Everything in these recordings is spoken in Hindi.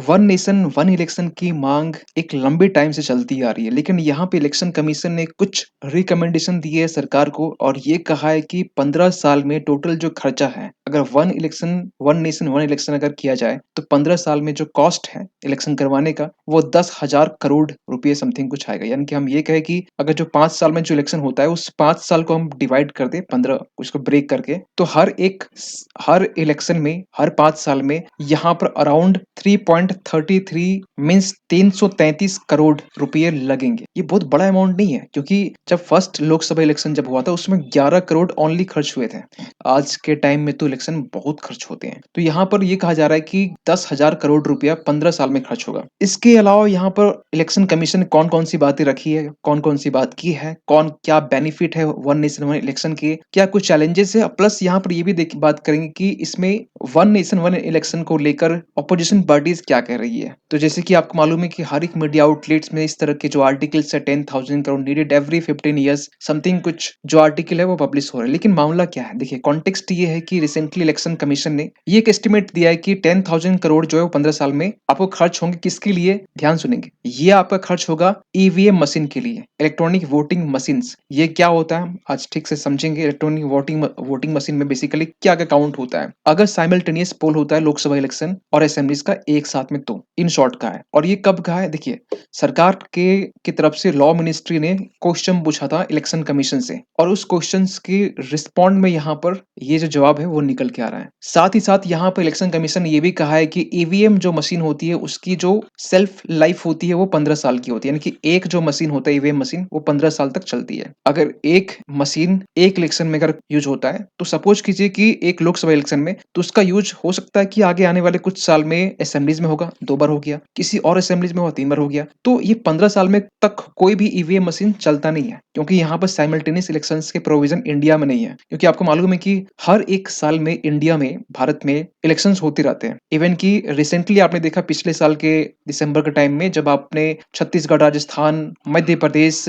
वन नेशन वन इलेक्शन की मांग एक लंबे टाइम से चलती आ रही है, लेकिन यहाँ पे इलेक्शन कमीशन ने कुछ रिकमेंडेशन दिए है सरकार को और ये कहा है कि 15 साल में टोटल जो खर्चा है, अगर वन नेशन वन इलेक्शन अगर किया जाए तो 15 साल में जो कॉस्ट है इलेक्शन करवाने का वो 10,000 करोड़ रुपये समथिंग कुछ आएगा। यानी कि हम ये कहें कि अगर जो 5 साल में जो इलेक्शन होता है उस 5 साल को हम डिवाइड कर दे 15 उसको ब्रेक करके, तो हर इलेक्शन में हर 5 साल में यहाँ पर अराउंड 3.33 मीन्स 333 करोड़ रुपए लगेंगे। ये बहुत बड़ा अमाउंट नहीं है, क्योंकि जब फर्स्ट लोकसभा इलेक्शन जब हुआ था उसमें 11 करोड़ ओनली खर्च हुए थे। आज के टाइम में तो इलेक्शन बहुत खर्च होते हैं, तो यहाँ पर ये कहा जा रहा है कि 10,000 करोड़ रुपया 15 साल में खर्च होगा। इसके अलावा यहाँ पर इलेक्शन कमीशन ने कौन कौन सी बातें रखी है, कौन कौन सी बात की है, कौन क्या बेनिफिट है वन नेशन वन इलेक्शन के, क्या कुछ चैलेंजेस है, प्लस यहाँ पर ये भी बात करेंगे कि इसमें वन नेशन वन इलेक्शन को लेकर ऑपोजिशन पार्टीज क्या कह रही है। तो जैसे कि आपको मालूम है कि हर एक मीडिया आउटलेट्स में इस तरह के जो आर्टिकल्स है 10,000 crore needed every 15 years something कुछ जो आर्टिकल है वो पब्लिश हो रहा है। लेकिन मामला क्या है, देखिए कॉन्टेक्स्ट ये है कि रिसेंटली इलेक्शन कमीशन ने ये एक एस्टिमेट दिया है कि 10,000 करोड़ जो है वो 15 साल में आपको खर्च होंगे। किसके लिए, ध्यान सुनेंगे, ये आपका खर्च होगा ईवीएम मशीन के लिए, इलेक्ट्रॉनिक वोटिंग मशीन। ये क्या होता है आज ठीक से समझेंगे। इलेक्ट्रॉनिक वोटिंग मशीन में बेसिकली क्या क्या काउंट होता है, अगर साइमल्टेनियस पोल होता है लोकसभा इलेक्शन और असेंबलीज का एक साथ में, तो इन शॉर्ट का है। और ये कब का है, देखिए सरकार के की तरफ से लॉ मिनिस्ट्री ने क्वेश्चन पूछा था इलेक्शन कमीशन से और उस क्वेश्चन की रिस्पॉन्ड में यहाँ पर ये जो जवाब है वो निकल के आ रहा है। साथ ही साथ यहाँ पर इलेक्शन कमीशन ने ये भी कहा है कि ईवीएम जो मशीन होती है उसकी जो सेल्फ लाइफ होती है वो 15 साल की होती है। यानी कि एक जो मशीन होता है ईवीएम मशीन वो 15 साल तक चलती है। अगर एक मशीन एक इलेक्शन में अगर यूज होता है तो सपोज कीजिए कि एक लोकसभा इलेक्शन में, तो उसका यूज हो सकता है कि आगे आने वाले कुछ साल में असेंबलीज में होगा 2 बार हो गया, किसी और असेंबलीज में होगा 3 बार हो गया। तो ये 15 साल में तक कोई भी ईवीएम मशीन चलता नहीं है, क्योंकि यहाँ पर साइमल्टेनियस इलेक्शंस के प्रोविजन इंडिया में नहीं है। क्योंकि आपको मालूम है कि हर एक साल में इंडिया में भारत में इलेक्शंस होते रहते हैं। इवन की रिसेंटली आपने देखा पिछले साल के दिसंबर के टाइम में जब आपने छत्तीसगढ़, राजस्थान, मध्य प्रदेश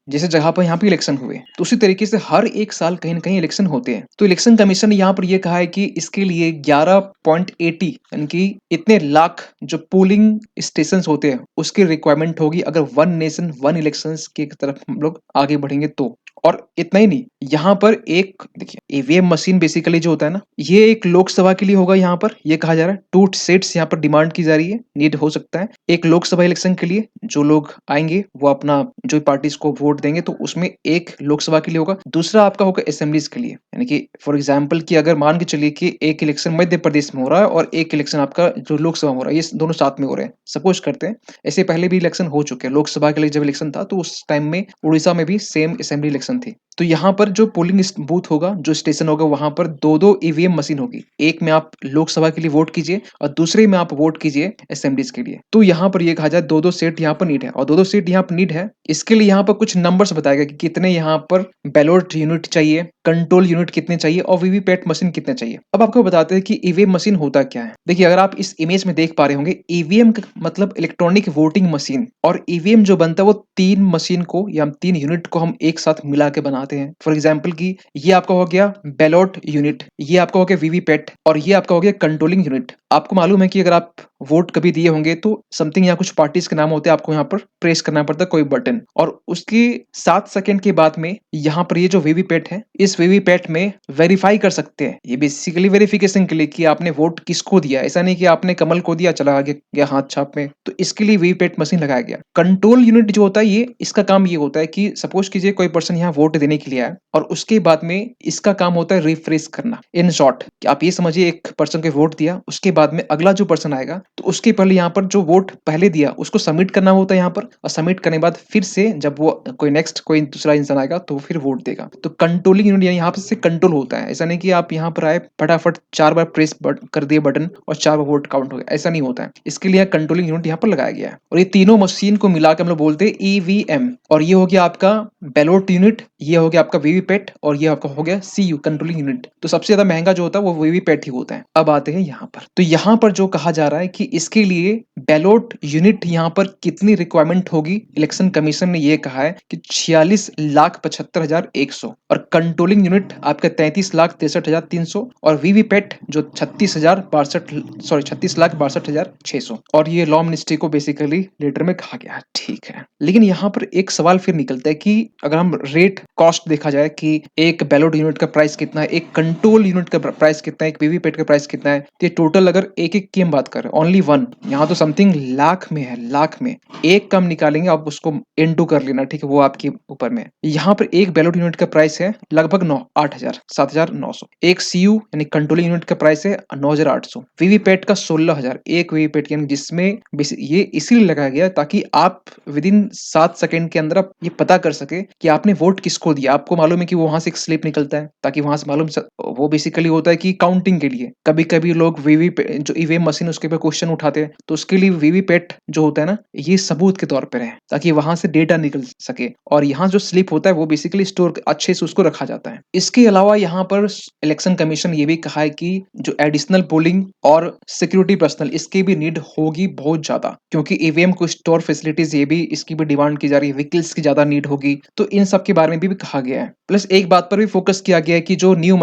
जैसे जगह पर यहाँ पे इलेक्शन हुए, तो उसी तरीके से हर एक साल कहीं ना कहीं इलेक्शन होते हैं। तो इलेक्शन कमीशन ने यहाँ पर यह कहा है कि इसके लिए 11.80 यानी कि इतने लाख जो पोलिंग स्टेशन होते हैं उसकी रिक्वायरमेंट होगी अगर वन नेशन वन इलेक्शंस की तरफ हम लोग आगे बढ़ेंगे तो। और इतना ही नहीं, यहाँ पर एक देखिए ईवीएम मशीन बेसिकली जो होता है ना, ये एक लोकसभा के लिए होगा। यहाँ पर ये कहा जा रहा है 2 सीट्स यहाँ पर डिमांड की जा रही है, नीड हो सकता है एक लोकसभा इलेक्शन के लिए। जो लोग आएंगे वो अपना जो पार्टीज को वोट देंगे तो उसमें एक लोकसभा के लिए होगा, दूसरा आपका होगा असेंबलीज के लिए। यानी कि फॉर एग्जाम्पल कि अगर मान के चलिए कि एक इलेक्शन मध्य प्रदेश में हो रहा है और एक इलेक्शन आपका जो लोकसभा में हो रहा है, ये दोनों साथ में हो रहे हैं, सपोज करते हैं। ऐसे पहले भी इलेक्शन हो चुके हैं, लोकसभा के लिए जब इलेक्शन था तो उस टाइम में उड़ीसा में भी सेम असेंबली इलेक्शन थी। तो यहाँ पर जो पोलिंग बूथ होगा, जो स्टेशन होगा, वहां पर दो दो ईवीएम मशीन होगी। एक में आप लोकसभा के लिए वोट कीजिए और दूसरे में आप वोट कीजिए असेंबलीज के लिए। तो यहाँ पर ये कहा जाए दो दो सीट यहाँ पर नीड है, और दो दो सीट यहाँ पर नीड है। इसके लिए यहाँ पर कुछ नंबर्स बताएगा कि कितने यहाँ पर बैलोट यूनिट चाहिए, कंट्रोल यूनिट कितने चाहिए और वीवीपैट मशीन कितने चाहिए। अब आपको बताते हैं कि ईवीएम मशीन होता क्या है। देखिए अगर आप इस इमेज में देख पा रहे होंगे, ईवीएम मतलब इलेक्ट्रॉनिक वोटिंग मशीन, और ईवीएम जो बनता है वो 3 मशीन को या 3 यूनिट को हम एक साथ मिला के बनाते हैं। फॉर एग्जाम्पल की ये आपका हो गया बैलोट यूनिट, ये आपका हो गया वीवीपैट और ये आपका हो गया कंट्रोलिंग यूनिट। आपको मालूम है कि अगर आप वोट कभी दिए होंगे तो समथिंग यहाँ कुछ पार्टीज के नाम होते हैं, आपको यहाँ पर प्रेस करना पड़ता है कोई बटन, और उसके 7 सेकंड के बाद में यहाँ पर ये जो वीवीपैट है, इस वीवीपैट में वेरीफाई कर सकते हैं। ये बेसिकली वेरिफिकेशन के लिए कि आपने वोट किसको दिया, ऐसा नहीं कि आपने कमल को दिया चला आगे गया हाथ छाप में। तो इसके लिए वीवीपैट मशीन लगाया गया। कंट्रोल यूनिट जो होता है, ये इसका काम ये होता है कि सपोज कीजिए कोई पर्सन यहाँ वोट देने के लिए आया और उसके बाद में इसका काम होता है रिफ्रेश करना। इन शॉर्ट आप ये समझिए एक पर्सन को वोट दिया, उसके बाद में अगला जो पर्सन आएगा तो उसके पहले यहाँ पर जो वोट पहले दिया उसको सबमिट करना होता है यहाँ पर, और सबमिट करने के बाद फिर से जब वो कोई दूसरा इंसान आएगा तो फिर वोट देगा। तो कंट्रोलिंग यूनिट यहाँ पर से कंट्रोल होता है। ऐसा नहीं कि आप यहाँ पर आए फटाफट 4 बार प्रेस कर दिए बटन और 4 बार वोट काउंट हो गया, ऐसा नहीं होता है। इसके लिए कंट्रोलिंग यूनिट यहाँ पर लगाया गया है। और ये तीनों मशीन को मिलाकर हम लोग बोलते हैं ईवीएम। और ये हो गया आपका बैलोट यूनिट, ये हो गया आपका वीवीपैट, और ये आपका हो गया सीयू कंट्रोलिंग यूनिट। तो सबसे ज्यादा महंगा जो होता है वो वीवीपैट ही होता है। अब आते हैं यहाँ पर, तो यहाँ पर जो कहा जा रहा है कि इसके लिए बैलेट यूनिट यहाँ पर कितनी रिक्वायरमेंट होगी। इलेक्शन कमीशन ने ये कहा है कि 46,75,100 और कंट्रोलिंग यूनिट आपका 33,63,300 और वीवीपैट जो 36,62,600 और ये लॉ मिनिस्ट्री को बेसिकली लेटर में कहा गया है। ठीक है, लेकिन यहाँ पर एक सवाल फिर निकलता है कि अगर हम रेट कॉस्ट देखा जाए कि एक बैलेट यूनिट का प्राइस कितना है, एक कंट्रोल यूनिट का प्राइस कितना है, एक वीवीपैट का प्राइस कितना है, तो ये टोटल अगर एक की हम बात करें ओनली वन, यहाँ तो समथिंग लाख में है, लाख में एक कम निकालेंगे, आप उसको इनटू कर लेना, ठीक है, वो आपके ऊपर में। यहाँ पर एक बैलेट यूनिट का प्राइस है लगभग 8,000 7,900। एक सीयू यानी कंट्रोलिंग यूनिट का प्राइस है 9,800। वीवीपैट का 16,000 एक वीवीपैट, यानी जिसमें ये इसीलिए लगाया गया ताकि आप विद इन 7 सेकेंड के अंदर आप ये पता कर सके कि आपने वोट किसको दिया। आपको मालूम है कि वो वहां से एक स्लिप निकलता है ताकि वहां से मालूम वो बेसिकली होता है कि काउंटिंग के लिए कभी कभी लोग जो ईवीएम मशीन उसके ऊपर क्वेश्चन उठाते हैं, तो उसके लिए वीवीपैट जो होता है ना, ये सबूत के तौर पर है ताकि वहां से डेटा निकल सके, और यहाँ जो स्लिप होता है वो बेसिकली स्टोर अच्छे से उसको रखा जाता है। इसके अलावा यहाँ पर इलेक्शन कमीशन ये भी कहा है कि जो एडिशनल पोलिंग और सिक्योरिटी पर्सनल इसकी भी नीड होगी बहुत ज्यादा, क्योंकि ईवीएम को स्टोर फैसिलिटीज ये भी इसकी भी डिमांड की जा रही है, व्हीकल्स की ज्यादा नीड होगी, तो इन सब के बारे में भी कहा गया है। प्लस एक बात पर भी फोकस किया गया है कि जो न्यू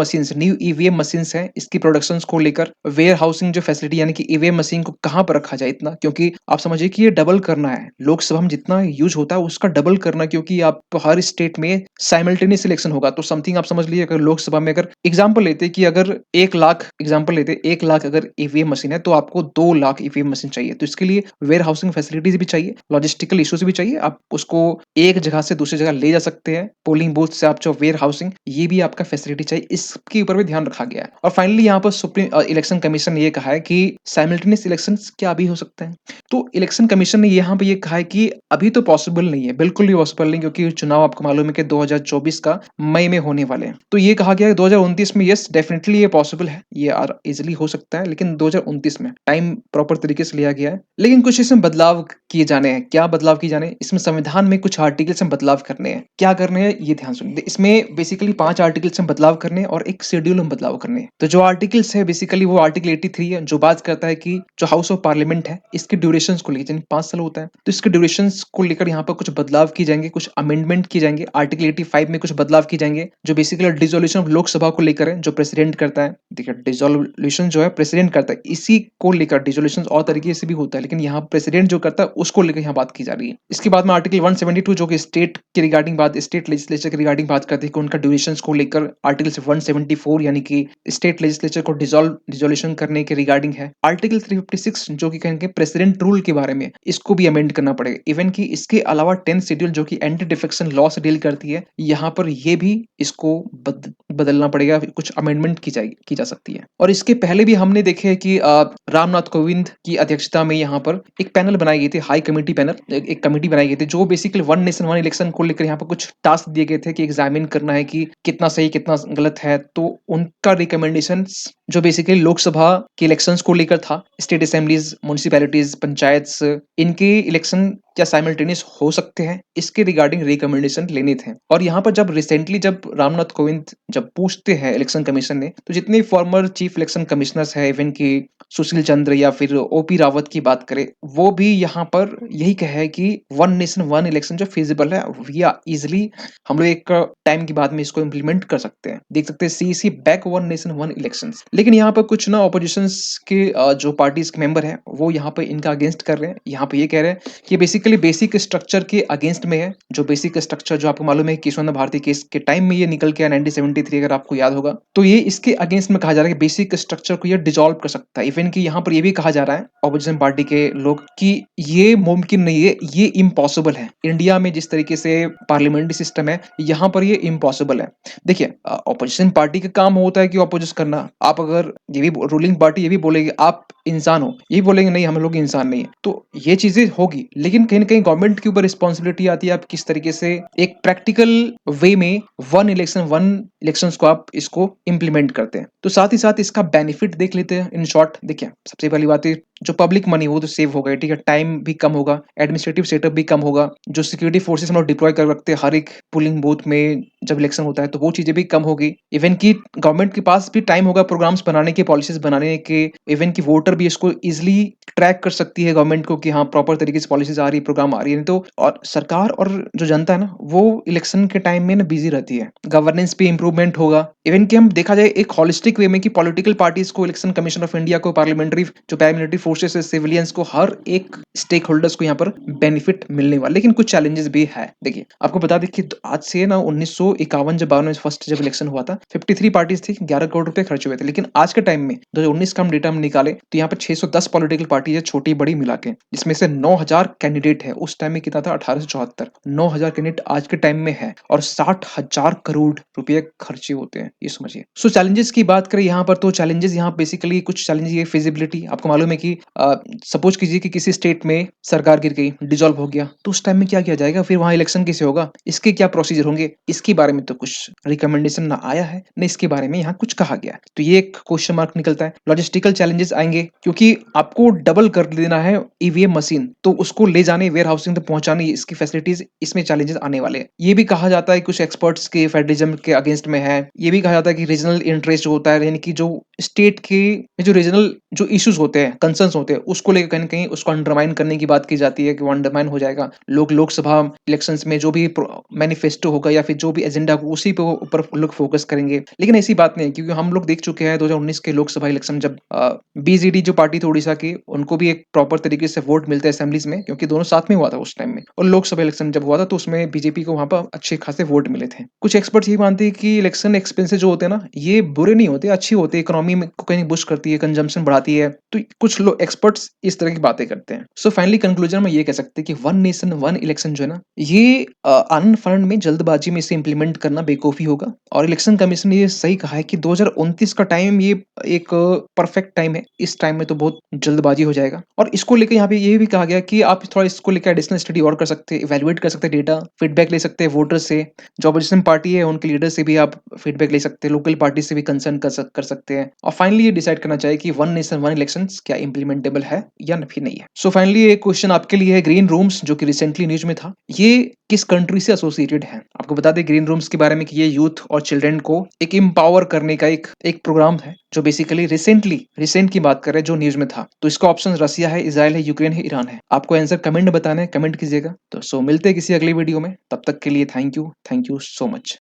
ईवीएम मशीन्स हैं इसकी प्रोडक्शंस को लेकर वेयर हाउसिंग जो फैसिलिटी यानी कि ईवीएम मशीन को कहां पर रखा जाए इतना, क्योंकि आप समझिए कि ये डबल करना है, लोकसभा में जितना यूज होता है उसका डबल करना, क्योंकि आप हर स्टेट में साइमल्टेनियस इलेक्शन होगा, तो समथिंग आप समझ लीजिए अगर लोकसभा में अगर एग्जाम्पल लेते कि अगर 1 लाख एग्जाम्पल लेते 1 लाख अगर ईवीएम मशीन है तो आपको 2 लाख ईवीएम मशीन चाहिए, तो इसके लिए वेयर हाउसिंग फैसिलिटीज भी चाहिए, लॉजिस्टिकल इश्यूज भी चाहिए, आप उसको एक जगह से दूसरी जगह ले जा सकते हैं, पोलिंग बूथ से आप जो वेयर हाउसिंग ये भी आपका फैसिलिटी चाहिए, इसके ऊपर भी ध्यान रखा गया है। और फाइनली यहाँ पर सुप्रीम इलेक्शन कमीशन ने ये कहा है कि साइमल्टेनियस इलेक्शन क्या अभी हो सकते हैं, तो इलेक्शन कमीशन ने यहाँ पे ये कहा है कि अभी तो पॉसिबल नहीं है, बिल्कुल भी पॉसिबल नहीं, क्योंकि चुनाव आपको मालूम है कि 2024 का मई में होने वाले हैं, तो ये कहा गया है 2029 में यस डेफिनेटली ये पॉसिबल है, ये इजिली हो सकता है, लेकिन 2029 में टाइम प्रॉपर तरीके से लिया गया है। लेकिन कुछ इसमें बदलाव किए जाने हैं। क्या बदलाव किए जाने हैं? इसमें संविधान में कुछ आर्टिकल्स में बदलाव करने हैं। क्या करने हैं ये ध्यान सुनिए, इसमें बेसिकली 5 आर्टिकल्स में बदलाव करने हैं और एक शेड्यूल में बदलाव करने हैं। तो जो आर्टिकल्स है बेसिकली वो आर्टिकल 83 है, जो बात करता है कि जो हाउस ऑफ पार्लियामेंट है इसके ड्यूरेशन को लेकर 5 साल होता है, तो इसके ड्यूरेशन को लेकर यहाँ पर कुछ बदलाव किए जाएंगे, कुछ अमेंडमेंट किए जाएंगे। आर्टिकल 85 में कुछ बदलाव किए जाएंगे जो बेसिकली डिसोल्यूशन ऑफ लोकसभा को लेकर है, जो प्रेसिडेंट करता है। देखिए डिसोल्यूशन जो है प्रेसिडेंट करता है, इसी को लेकर डिसोल्यूशन और तरीके से भी होता है, लेकिन यहाँ प्रेसिडेंट जो करता है उसको लेकर यहाँ बात की जा रही है। इसके बाद में आर्टिकल 172 जो कि स्टेट के रिगार्डिंग बात, स्टेट लेजिस्लेचर के रिगार्डिंग बात करती है कि उनका ड्यूरेशन को लेकर आर्टिकल 174 यानी कि स्टेट लेजिस्लेचर को डिसोल्यूशन करने के रिगार्डिंग है। आर्टिकल 356 जो कि कहेंगे प्रेसिडेंट रूल के बारे में, इसको भी अमेंड करना पड़ेगा। इवन कि इसके अलावा 10th शेड्यूल जो कि एंटी डिफेक्शन लॉ से डील करती है, यहाँ पर ये भी इसको बदलना पड़ेगा, कुछ अमेंडमेंट की जा सकती है। और इसके पहले भी हमने देखे कि रामनाथ कोविंद की अध्यक्षता में यहाँ पर एक पैनल बनाई गई थी, हाई कमेटी पैनल, एक कमेटी बनाई गई थी जो basically one nation one election को लेकर यहाँ पर कुछ टास्क दिए गए थे कि एग्जामिन करना है कि कितना सही कितना गलत है। तो उनका रिकमेंडेशन जो बेसिकली लोकसभा के इलेक्शंस को लेकर था, स्टेट असेंबलीज, म्युनिसिपैलिटीज, पंचायत, इनके इलेक्शन क्या साइमल्टेनियस हो सकते हैं, इसके रिगार्डिंग रिकमेंडेशन लेने थे। और यहाँ पर जब रिसेंटली जब रामनाथ कोविंद जब पूछते हैं इलेक्शन कमीशन ने, तो जितने फॉर्मर चीफ इलेक्शन कमिश्नर्स है, इवन की सुशील चंद्र या फिर ओपी रावत की बात करें, वो भी यहाँ पर यही कहे कि वन नेशन वन इलेक्शन जो फिजिबल है या इजिली हम लोग एक टाइम की बाद में इसको इम्प्लीमेंट कर सकते हैं। देख सकते हैं CEC back one nation one elections. लेकिन यहाँ पर कुछ ना ऑपोजिशन के जो पार्टीज के मेंबर हैं वो यहाँ पर इनका अगेंस्ट कर रहे हैं। यहाँ पे ये कह रहे हैं कि बेसिकली बेसिक स्ट्रक्चर के अगेंस्ट में है। जो बेसिक स्ट्रक्चर जो आपको मालूम है केशवानंद भारती केस के टाइम में ये निकल के 1973 अगर आपको याद होगा, तो ये इसके अगेंस्ट में कहा जा रहा है कि बेसिक स्ट्रक्चर को ये डिसॉल्व कर सकता है। इवन कि यहाँ पर ये भी कहा जा रहा है ऑपोजिशन पार्टी के लोग कि ये मुमकिन नहीं है, ये इम्पॉसिबल है। इंडिया में जिस तरीके से पार्लियामेंट्री सिस्टम है यहाँ पर ये इम्पॉसिबल है। देखिए ऑपोजिशन पार्टी का काम होता है कि ऑपोजिट करना। आप अगर ये भी रूलिंग पार्टी ये भी बोलेगी आप इंसान हो, यही बोलेंगे नहीं हम लोग इंसान नहीं है, तो ये चीजें होगी। लेकिन कहीं ना कहीं गवर्नमेंट के ऊपर रिस्पॉन्सिबिलिटी आती है, आप किस तरीके से एक प्रैक्टिकल वे में वन इलेक्शंस को आप इसको इंप्लीमेंट करते हैं। तो साथ ही साथ इसका बेनिफिट देख लेते हैं इन शॉर्ट। देखिए सबसे पहली बात है जो पब्लिक मनी वो तो सेव हो गए, ठीक है, टाइम भी कम होगा, एडमिनिस्ट्रेटिव सेटअप भी कम होगा, जो सिक्योरिटी फोर्सेस हम लोग डिप्लॉय कर रखते हैं हर एक पोलिंग बूथ में जब इलेक्शन होता है, तो वो चीजें भी कम होगी। इवन की गवर्नमेंट के पास भी टाइम होगा प्रोग्राम्स बनाने के, पॉलिसीज बनाने के, इवन की वोटर भी इसको इजिली ट्रैक कर सकती है गवर्नमेंट को कि हाँ प्रॉपर तरीके से पॉलिसीज आ रही है, प्रोग्राम आ रही है। नहीं तो और सरकार और जो जनता है ना वो इलेक्शन के टाइम में ना बिजी रहती है, गवर्नेंस पे इंप्रूवमेंट होगा। इवन कि हम देखा जाए एक हॉलिस्टिक वे में कि पॉलिटिकल पार्टीज को, इलेक्शन कमीशन ऑफ इंडिया को, पार्लियामेंट्री जो पैरामिलिट्री फोर्सेस है, सिविलियंस को, हर एक स्टेक होल्डर्स को यहाँ पर बेनिफिट मिलने वाला। लेकिन कुछ चैलेंजेस भी है। देखिए आपको बता दें कि आज से ना 1951 जब 52 में फर्स्ट जब इलेक्शन हुआ था, 53 पार्टीज थी, 11 करोड़ रुपए खर्च हुए थे। लेकिन आज के टाइम में 2019 का हम डेटा हम निकाले तो यहाँ पर 610 पॉलिटिकल पार्टी है, छोटी बड़ी मिला के, जिसमें से 9000 कैंडिडेट है। उस टाइम में कितना था? 1874। 9000 कैंडिडेट आज के टाइम में है और 60,000 करोड़ रुपए खर्चे होते हैं, ये समझिए। सो चैलेंजेस की बात करें यहाँ पर, तो चैलेंजेस यहाँ बेसिकली कुछ चैलेंजेस ये फिजिबिलिटी। आपको मालूम है कि सपोज कीजिए कि किसी स्टेट में सरकार गिर गई, डिसॉल्व हो गया, तो उस टाइम में क्या किया जाएगा? फिर वहां इलेक्शन कैसे होगा? इसके क्या प्रोसीजर होंगे? इसके बारे में तो कुछ रिकमेंडेशन ना आया है, न इसके बारे में यहाँ कुछ कहा गया है। तो ये एक क्वेश्चन मार्क निकलता है। लॉजिस्टिकल चैलेंजेस आएंगे क्योंकि आपको डबल कर देना है ईवीएम मशीन, तो उसको ले जाने, वेयर हाउसिंग तक पहुंचाने, इसकी फैसिलिटीज, इसमें चैलेंजेस आने वाले हैं। ये भी कहा जाता है कुछ एक्सपर्ट्स के फेडरलिज्म के अगेंस्ट में है। ये भी कहा जाता है कि रीजनल इंटरेस्ट जो होता है, यानी कि जो स्टेट के जो रीजनल जो इश्यूज होते हैं, कंसर्न्स होते हैं, उसको लेकर कहीं ना कहीं उसको अंडरमाइन करने की बात की जाती है कि वो अंडरमाइन हो जाएगा। लोग लोकसभा इलेक्शंस में जो भी मैनिफेस्टो होगा या फिर जो भी एजेंडा होगा उसी पे ऊपर लोग फोकस करेंगे। लेकिन ऐसी बात नहीं है, क्योंकि हम लोग देख चुके हैं 2019 के लोकसभा इलेक्शन जब बीजेडी जो पार्टी थी उड़ीसा की, उनको भी एक प्रॉपर तरीके से वोट मिलते हैं असेंबलीज में, क्योंकि दोनों साथ में हुआ था उस टाइम में। और लोकसभा इलेक्शन जब हुआ था तो उसमें बीजेपी को वहां पर अच्छे खासे वोट मिले थे। कुछ एक्सपर्ट्स ये मानते हैं कि इलेक्शन एक्सपेंसेस जो होते हैं ना, ये बुरे नहीं होते, अच्छी होती है, इकोनॉमी में को कहीं बुस्ट करती है, कंजम्पशन बढ़ाती है। तो कुछ लोग एक्सपर्ट्स इस तरह की बातें करते हैं। सो फाइनली कंक्लूजन में ये कह सकते हैं कि वन नेशन वन इलेक्शन जो है ना, ये आनंद फानंद में जल्दबाजी में इसे इंप्लीमेंट करना बेवकूफी होगा। और इलेक्शन कमीशन ने ये सही कहा है कि 2029 का टाइम ये एक परफेक्ट टाइम है। इस टाइम में तो बहुत जल्दबाजी हो जाएगा। और इसको लेकर यहाँ पे ये भी कहा गया कि आप थोड़ा इसको लेकर एडिशनल स्टडी और कर सकते हैं, इवेलुएट कर सकते हैं, डेटा फीडबैक ले सकते हैं वोटर से, जो अपोजिशन पार्टी है उनके लीडर से भी आप फीडबैक ले सकते हैं, लोकल पार्टी से भी कंसर्न कर सकते हैं। और फाइनली ये डिसाइड करना चाहिए कि वन नेशन वन इलेक्शन क्या इंप्लीमेंटेबल है या फिर नहीं है। सो फाइनली एक क्वेश्चन आपके लिए है, ग्रीन रूम्स जो कि रिसेंटली न्यूज में था, ये किस कंट्री से एसोसिएटेड है? आपको बता दें ग्रीन रूम्स के बारे में कि ये यूथ और चिल्ड्रन को एक एम्पावर करने का एक प्रोग्राम है, जो बेसिकली रिसेंट की बात कर रहे हैं, जो न्यूज में था। तो इसका ऑप्शन रसिया है, इजराइल है, यूक्रेन है, ईरान है। आपको आंसर कमेंट बताना है, कमेंट कीजिएगा। तो सो मिलते हैं किसी अगली वीडियो में, तब तक के लिए थैंक यू सो मच।